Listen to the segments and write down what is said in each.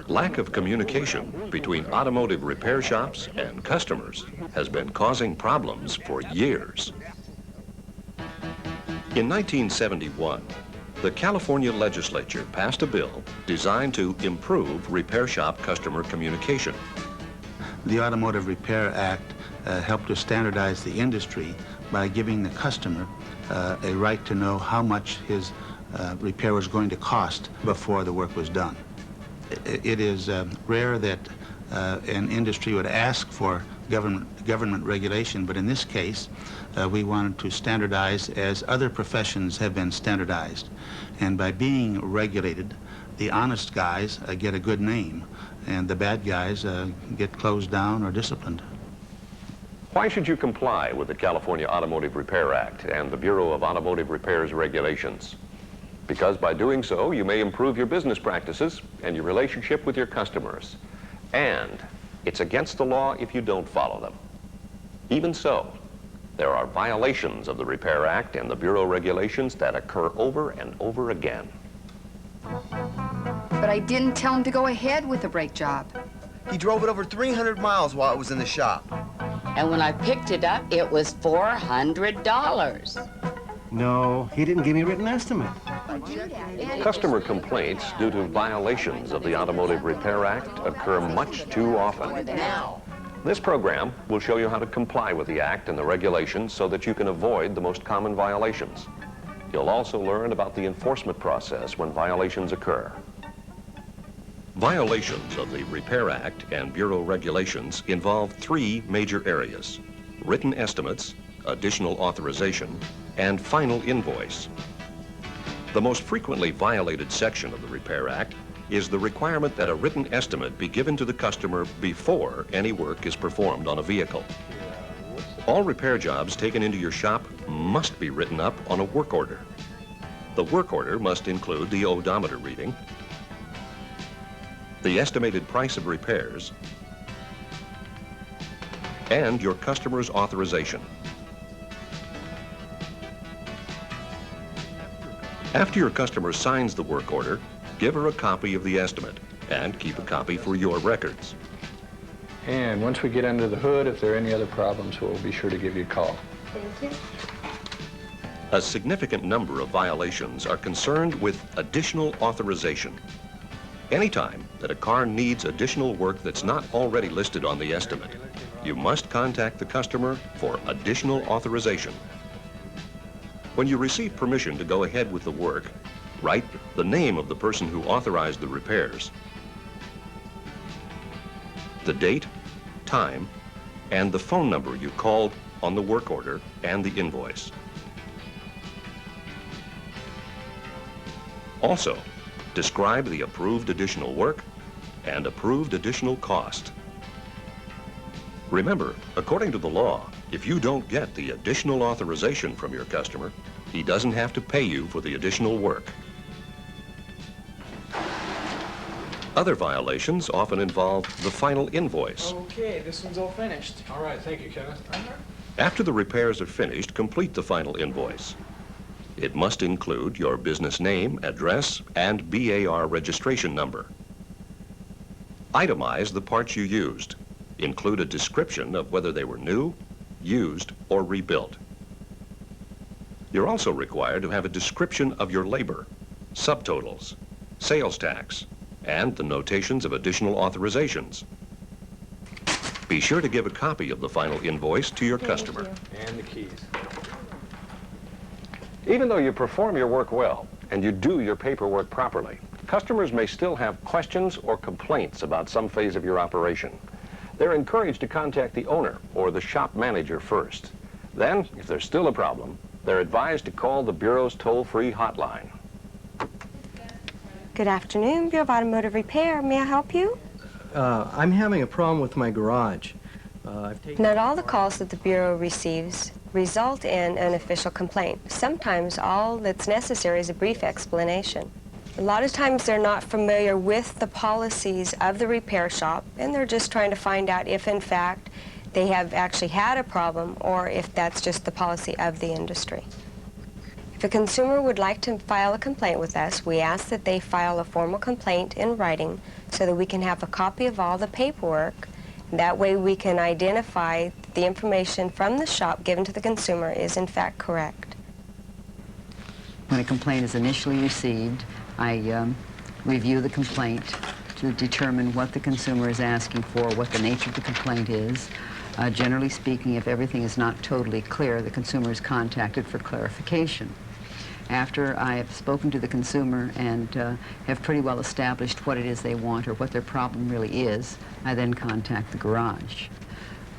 Lack of communication between automotive repair shops and customers has been causing problems for years. In 1971, the California legislature passed a bill designed to improve repair shop customer communication. The Automotive Repair Act helped to standardize the industry by giving the customer a right to know how much his repair was going to cost before the work was done. It is rare that an industry would ask for government regulation, but in this case, we wanted to standardize as other professions have been standardized. And by being regulated, the honest guys get a good name, and the bad guys get closed down or disciplined. Why should you comply with the California Automotive Repair Act and the Bureau of Automotive Repair's regulations? Because by doing so, you may improve your business practices and your relationship with your customers. And it's against the law if you don't follow them. Even so, there are violations of the Repair Act and the Bureau regulations that occur over and over again. But I didn't tell him to go ahead with the brake job. He drove it over 300 miles while it was in the shop. And when I picked it up, it was $400. No, he didn't give me a written estimate. Customer complaints due to violations of the Automotive Repair Act occur much too often. This program will show you how to comply with the Act and the regulations so that you can avoid the most common violations. You'll also learn about the enforcement process when violations occur. Violations of the Repair Act and Bureau regulations involve three major areas: written estimates, additional authorization, and final invoice. The most frequently violated section of the Repair Act is the requirement that a written estimate be given to the customer before any work is performed on a vehicle. All repair jobs taken into your shop must be written up on a work order. The work order must include the odometer reading, the estimated price of repairs, and your customer's authorization. After your customer signs the work order, give her a copy of the estimate and keep a copy for your records. And once we get under the hood, if there are any other problems, we'll be sure to give you a call. Thank you. A significant number of violations are concerned with additional authorization. Anytime that a car needs additional work that's not already listed on the estimate, you must contact the customer for additional authorization. When you receive permission to go ahead with the work, write the name of the person who authorized the repairs, the date, time, and the phone number you called on the work order and the invoice. Also, describe the approved additional work and approved additional cost. Remember, according to the law, if you don't get the additional authorization from your customer, he doesn't have to pay you for the additional work. Other violations often involve the final invoice. Okay, this one's all finished. All right, thank you, Kenneth. After the repairs are finished, complete the final invoice. It must include your business name, address, and BAR registration number. Itemize the parts you used. Include a description of whether they were new, used, or rebuilt. You're also required to have a description of your labor, subtotals, sales tax, and the notations of additional authorizations. Be sure to give a copy of the final invoice to your customer. And the keys. Even though you perform your work well and you do your paperwork properly, customers may still have questions or complaints about some phase of your operation. They're encouraged to contact the owner or the shop manager first. Then, if there's still a problem, they're advised to call the Bureau's toll-free hotline. Good afternoon, Bureau of Automotive Repair. May I help you? I'm having a problem with my garage. Not all the calls that the Bureau receives result in an official complaint. Sometimes all that's necessary is a brief explanation. A lot of times they're not familiar with the policies of the repair shop, and they're just trying to find out if, in fact, they have actually had a problem or if that's just the policy of the industry. If a consumer would like to file a complaint with us, we ask that they file a formal complaint in writing so that we can have a copy of all the paperwork. That way we can identify the information from the shop given to the consumer is in fact correct. When a complaint is initially received, I review the complaint to determine what the consumer is asking for, what the nature of the complaint is. Generally speaking, if everything is not totally clear, the consumer is contacted for clarification. After I have spoken to the consumer and have pretty well established what it is they want or what their problem really is, I then contact the garage.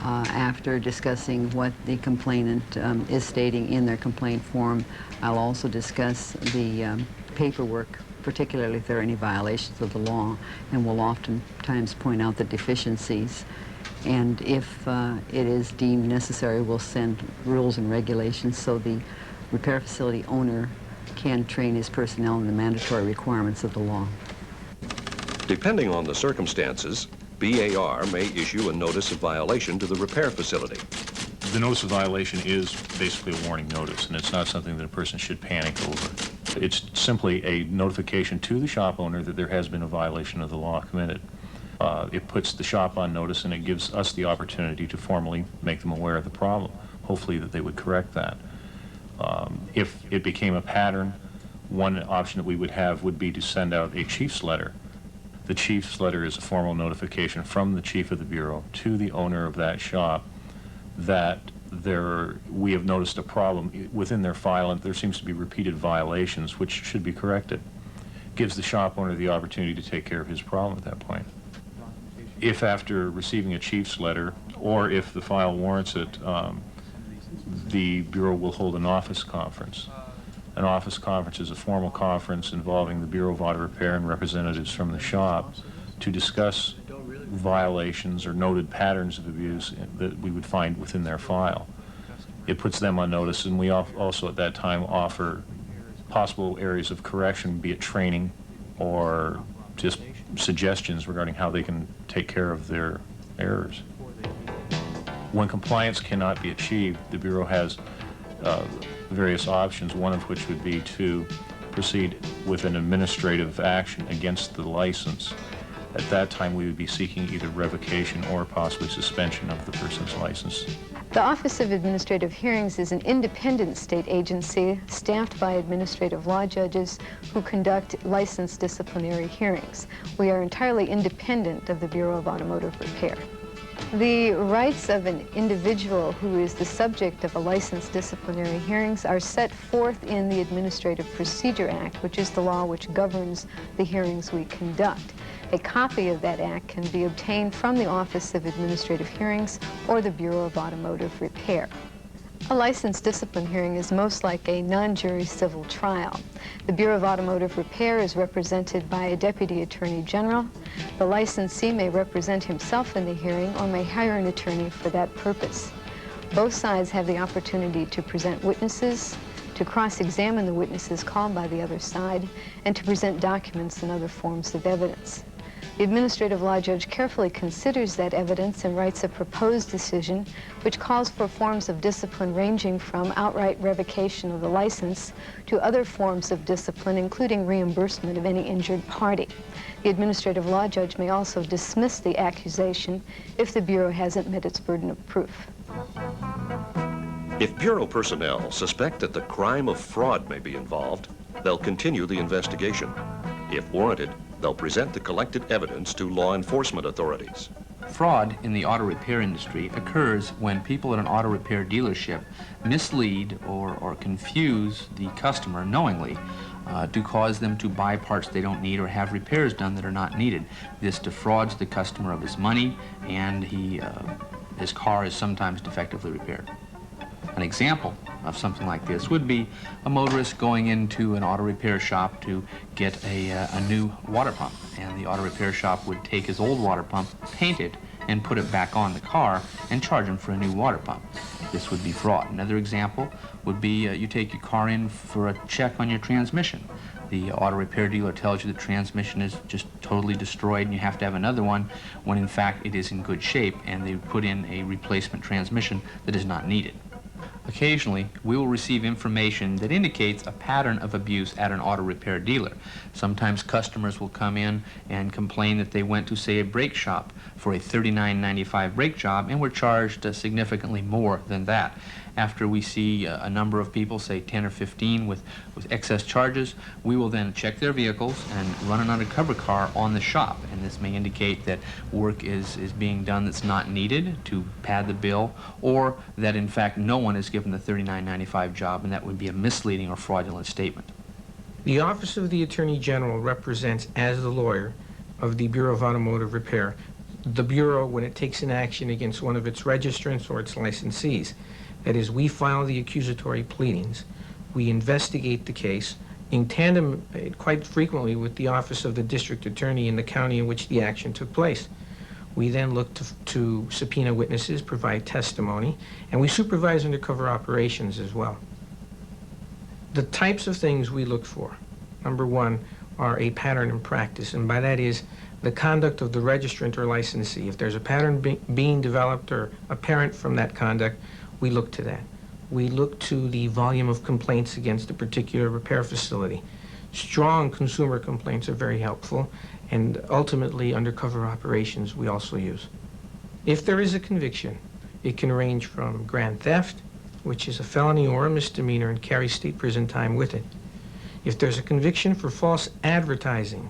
After discussing what the complainant is stating in their complaint form, I'll also discuss the paperwork, particularly if there are any violations of the law, and will oftentimes point out the deficiencies. And if it is deemed necessary, we'll send rules and regulations so the repair facility owner can train his personnel in the mandatory requirements of the law. Depending on the circumstances, BAR may issue a notice of violation to the repair facility. The notice of violation is basically a warning notice, and it's not something that a person should panic over. It's simply a notification to the shop owner that there has been a violation of the law committed. It puts the shop on notice, and it gives us the opportunity to formally make them aware of the problem, hopefully that they would correct that. If it became a pattern, one option that we would have would be to send out a chief's letter. The chief's letter is a formal notification from the chief of the Bureau to the owner of that shop that we have noticed a problem within their file and there seems to be repeated violations which should be corrected. Gives the shop owner the opportunity to take care of his problem at that point. If after receiving a chief's letter, or if the file warrants it, the Bureau will hold an office conference. An office conference is a formal conference involving the Bureau of Auto Repair and representatives from the shop to discuss violations or noted patterns of abuse that we would find within their file. It puts them on notice, and we also at that time offer possible areas of correction, be it training or just suggestions regarding how they can take care of their errors. When compliance cannot be achieved, the Bureau has various options, one of which would be to proceed with an administrative action against the license. At that time, we would be seeking either revocation or possibly suspension of the person's license. The Office of Administrative Hearings is an independent state agency staffed by administrative law judges who conduct licensed disciplinary hearings. We are entirely independent of the Bureau of Automotive Repair. The rights of an individual who is the subject of a licensed disciplinary hearings are set forth in the Administrative Procedure Act, which is the law which governs the hearings we conduct. A copy of that act can be obtained from the Office of Administrative Hearings or the Bureau of Automotive Repair. A licensed discipline hearing is most like a non-jury civil trial. The Bureau of Automotive Repair is represented by a Deputy Attorney General. The licensee may represent himself in the hearing or may hire an attorney for that purpose. Both sides have the opportunity to present witnesses, to cross-examine the witnesses called by the other side, and to present documents and other forms of evidence. The administrative law judge carefully considers that evidence and writes a proposed decision which calls for forms of discipline ranging from outright revocation of the license to other forms of discipline, including reimbursement of any injured party. The administrative law judge may also dismiss the accusation if the Bureau hasn't met its burden of proof. If Bureau personnel suspect that the crime of fraud may be involved, they'll continue the investigation. If warranted, they'll present the collected evidence to law enforcement authorities. Fraud in the auto repair industry occurs when people at an auto repair dealership mislead or confuse the customer knowingly to cause them to buy parts they don't need or have repairs done that are not needed. This defrauds the customer of his money, and his car is sometimes defectively repaired. An example of something like this would be a motorist going into an auto repair shop to get a new water pump, and the auto repair shop would take his old water pump, paint it, and put it back on the car and charge them for a new water pump. This would be fraud. Another example would be you take your car in for a check on your transmission. The auto repair dealer tells you the transmission is just totally destroyed and you have to have another one, when in fact it is in good shape, and they put in a replacement transmission that is not needed. Occasionally, we will receive information that indicates a pattern of abuse at an auto repair dealer. Sometimes customers will come in and complain that they went to, say, a brake shop for a $39.95 brake job and were charged significantly more than that. After we see a number of people, say 10 or 15, with excess charges, we will then check their vehicles and run an undercover car on the shop. And this may indicate that work is being done that's not needed to pad the bill, or that in fact no one is given the $39.95 job, and that would be a misleading or fraudulent statement. The Office of the Attorney General represents, as the lawyer of the Bureau of Automotive Repair, the Bureau when it takes an action against one of its registrants or its licensees. That is, we file the accusatory pleadings, we investigate the case in tandem quite frequently with the Office of the District Attorney in the county in which the action took place. We then look to subpoena witnesses, provide testimony, and we supervise undercover operations as well. The types of things we look for, number one, are a pattern in practice, and by that is the conduct of the registrant or licensee. If there's a pattern being developed or apparent from that conduct, we look to that. We look to the volume of complaints against a particular repair facility. Strong consumer complaints are very helpful, and ultimately undercover operations we also use. If there is a conviction, it can range from grand theft, which is a felony or a misdemeanor and carries state prison time with it. If there's a conviction for false advertising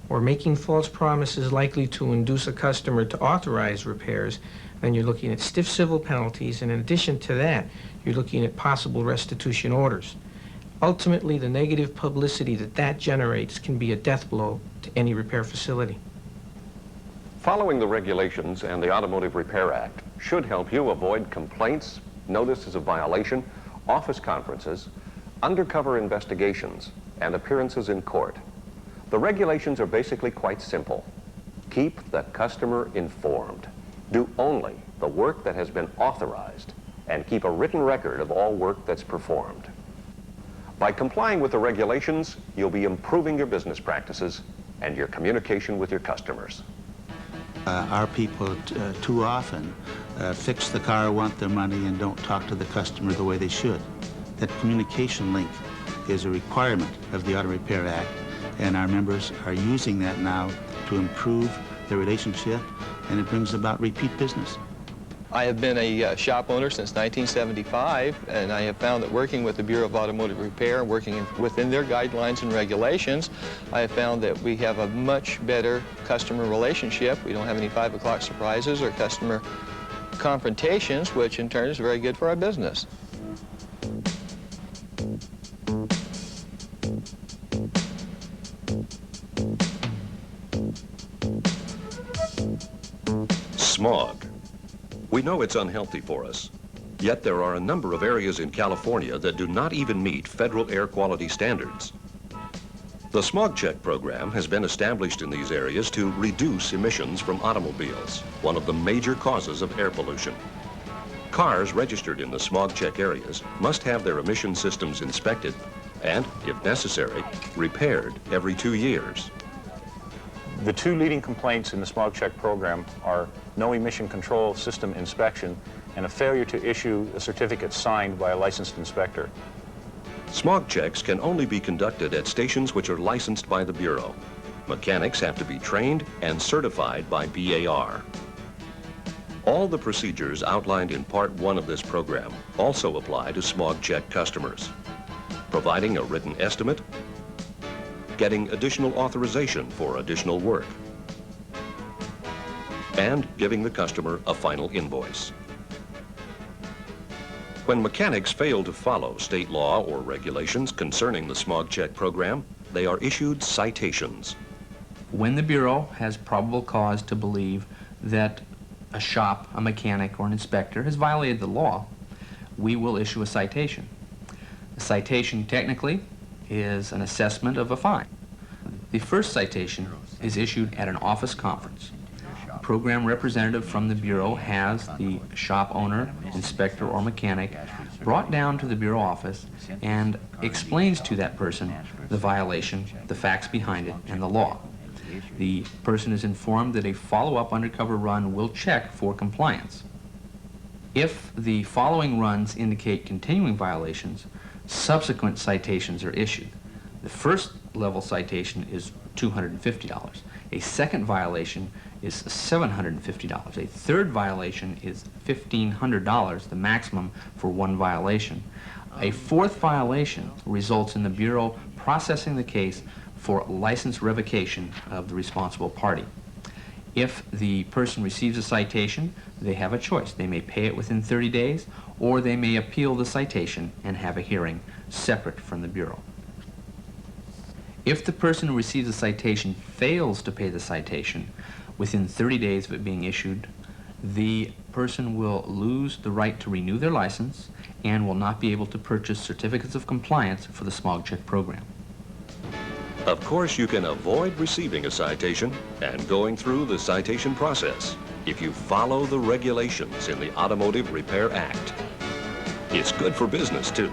or making false promises likely to induce a customer to authorize repairs, then you're looking at stiff civil penalties, and in addition to that, you're looking at possible restitution orders. Ultimately, the negative publicity that generates can be a death blow to any repair facility. Following the regulations and the Automotive Repair Act should help you avoid complaints, notices of violation, office conferences, undercover investigations, and appearances in court. The regulations are basically quite simple. Keep the customer informed. Do only the work that has been authorized, and keep a written record of all work that's performed. By complying with the regulations, you'll be improving your business practices and your communication with your customers. Our people too often fix the car, want their money, and don't talk to the customer the way they should. That communication link is a requirement of the Auto Repair Act, and our members are using that now to improve the relationship, and it brings about repeat business. I have been a shop owner since 1975, and I have found that working with the Bureau of Automotive Repair, working within their guidelines and regulations, I have found that we have a much better customer relationship. We don't have any 5 o'clock surprises or customer confrontations, which in turn is very good for our business. Smog. We know it's unhealthy for us, yet there are a number of areas in California that do not even meet federal air quality standards. The smog check program has been established in these areas to reduce emissions from automobiles, one of the major causes of air pollution. Cars registered in the smog check areas must have their emission systems inspected and, if necessary, repaired every 2 years. The two leading complaints in the smog check program are no emission control system inspection and a failure to issue a certificate signed by a licensed inspector. Smog checks can only be conducted at stations which are licensed by the Bureau. Mechanics have to be trained and certified by BAR. All the procedures outlined in Part 1 of this program also apply to smog check customers. Providing a written estimate, getting additional authorization for additional work, and giving the customer a final invoice. When mechanics fail to follow state law or regulations concerning the smog check program, they are issued citations. When the Bureau has probable cause to believe that a shop, a mechanic, or an inspector has violated the law, we will issue a citation. A citation technically is an assessment of a fine. The first citation is issued at an office conference. program representative from the Bureau has the shop owner, inspector, or mechanic brought down to the Bureau office and explains to that person the violation, the facts behind it, and the law. The person is informed that a follow-up undercover run will check for compliance. If the following runs indicate continuing violations, subsequent citations are issued. The first level citation is $250. A second violation is $750. A third violation is $1,500, the maximum for one violation. A fourth violation results in the Bureau processing the case for license revocation of the responsible party. If the person receives a citation, they have a choice. They may pay it within 30 days, or they may appeal the citation and have a hearing separate from the Bureau. If the person who receives a citation fails to pay the citation within 30 days of it being issued, the person will lose the right to renew their license and will not be able to purchase certificates of compliance for the smog check program. Of course, you can avoid receiving a citation and going through the citation process if you follow the regulations in the Automotive Repair Act. It's good for business, too.